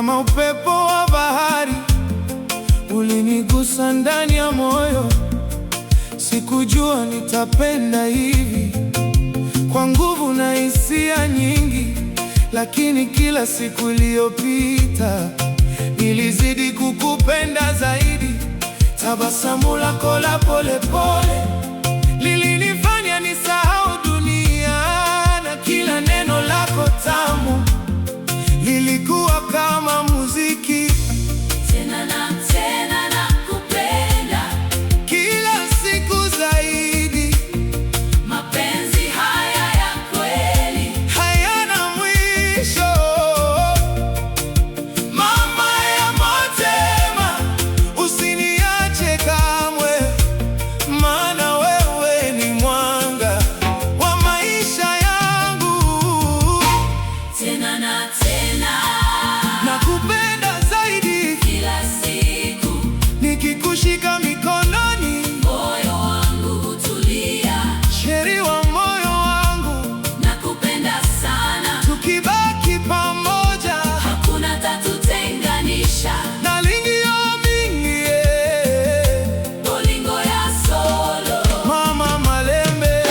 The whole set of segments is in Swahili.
kama upepo wa bahari, ulinigusa ndani ya moyo. Sikujua nitapenda hivi, kwa nguvu na hisia nyingi, lakini kila siku iliyopita nilizidi kukupenda zaidi. Tabasamu lako la polepole lilinifanya nisahau dunia, na kila neno lako tamu lilikuwa kama muziki. Tena na tena nakupenda, Kila siku zaidi, mapenzi haya ya kweli. hayana mwisho. Mama ya motema, usiniache kamwe, maana wewe ni mwanga wa maisha yangu. Tena na tena, Nakupenda zaidi, kila siku nikikushika mikononi, moyo wangu hutulia. sheri wa moyo wangu, Nakupenda sana, tukibaki pamoja hakuna tatutenganisha. nalingio mingi Bolingo ya solo, Mama Malembe.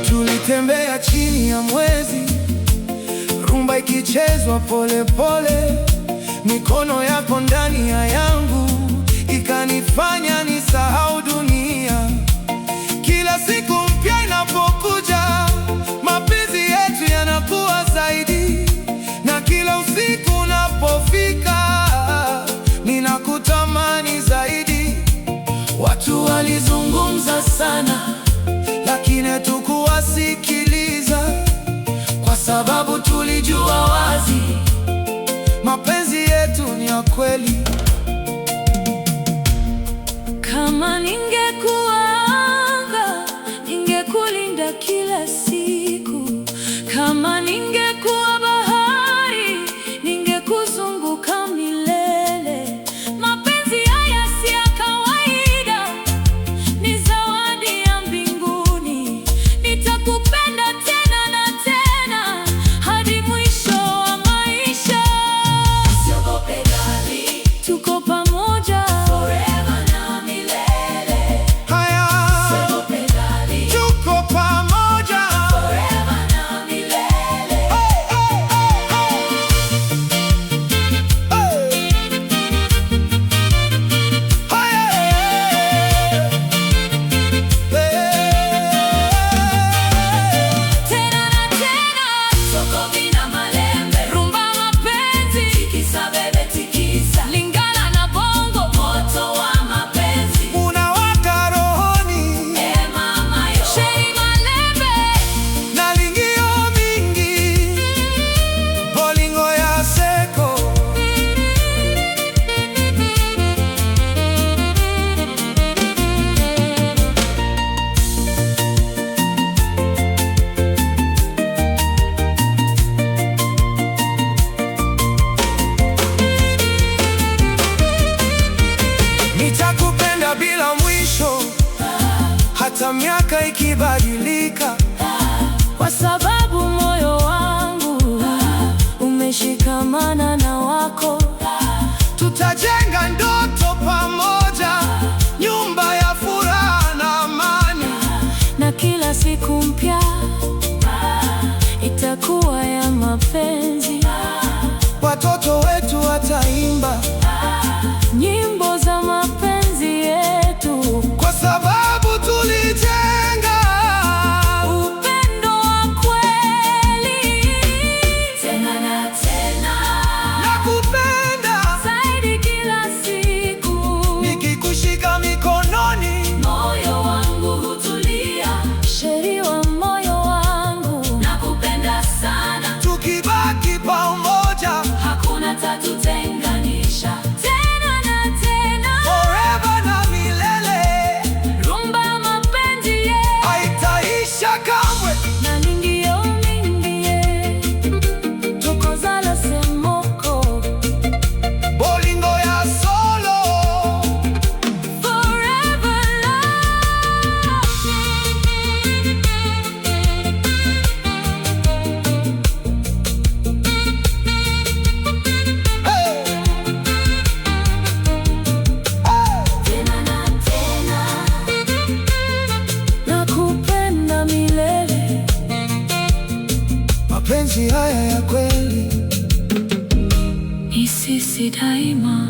Tulitembea chini ya mwezi, rumba ikichezwa pole pole, mikono yako ndani ya yangu ikanifanya nisahau dunia. Kila siku mpya inapokuja, mapenzi yetu yanakuwa zaidi, na kila usiku unapofika ninakutamani zaidi. Watu walizungumza sana, lakini hatukuwasikiliza, kwa sababu tulijua wazi mapenzi yetu ni ya kweli. kama ningekuwa anga, ningekulinda kila siku. Kama ningekuwa bahari, ningekuzunguka milele. Mapenzi haya si ya kawaida, ni zawadi ya mbinguni. Nitakupenda tena na tena hadi mwisho wa maisha. Usiogope darling, tuko pamoja forever na milele. Haya, Usiogope darling, tuko pamoja. forever na milele. Tena na tena, Soko Vina Malembe, rumba mapenzi, tikisa bebe tikisa, Lingala na bongo, moto wa mapenzi. Unawaka rohoni Mama yo, Sheri Malembe, na lingio mingi, bolingo ya seko. Nitakupenda bila mwisho, hata miaka ikibadilika, kwa sababu moyo wangu umeshikamana na wako. tutajenga ndoto pamoja, nyumba ya furaha na amani. Na kila siku mpya itakuwa ya mapenzi. Watoto wetu wataimba Nyimbo za mapenzi yetu, kwa sababu tulijenga upendo wa kweli. Tena na tena, nakupenda, zaidi kila siku, nikikushika mikononi, moyo wangu hutulia. Sheri wa moyo wangu, nakupenda sana, tukibaki mapenzi haya ya kweli ni sisi daima.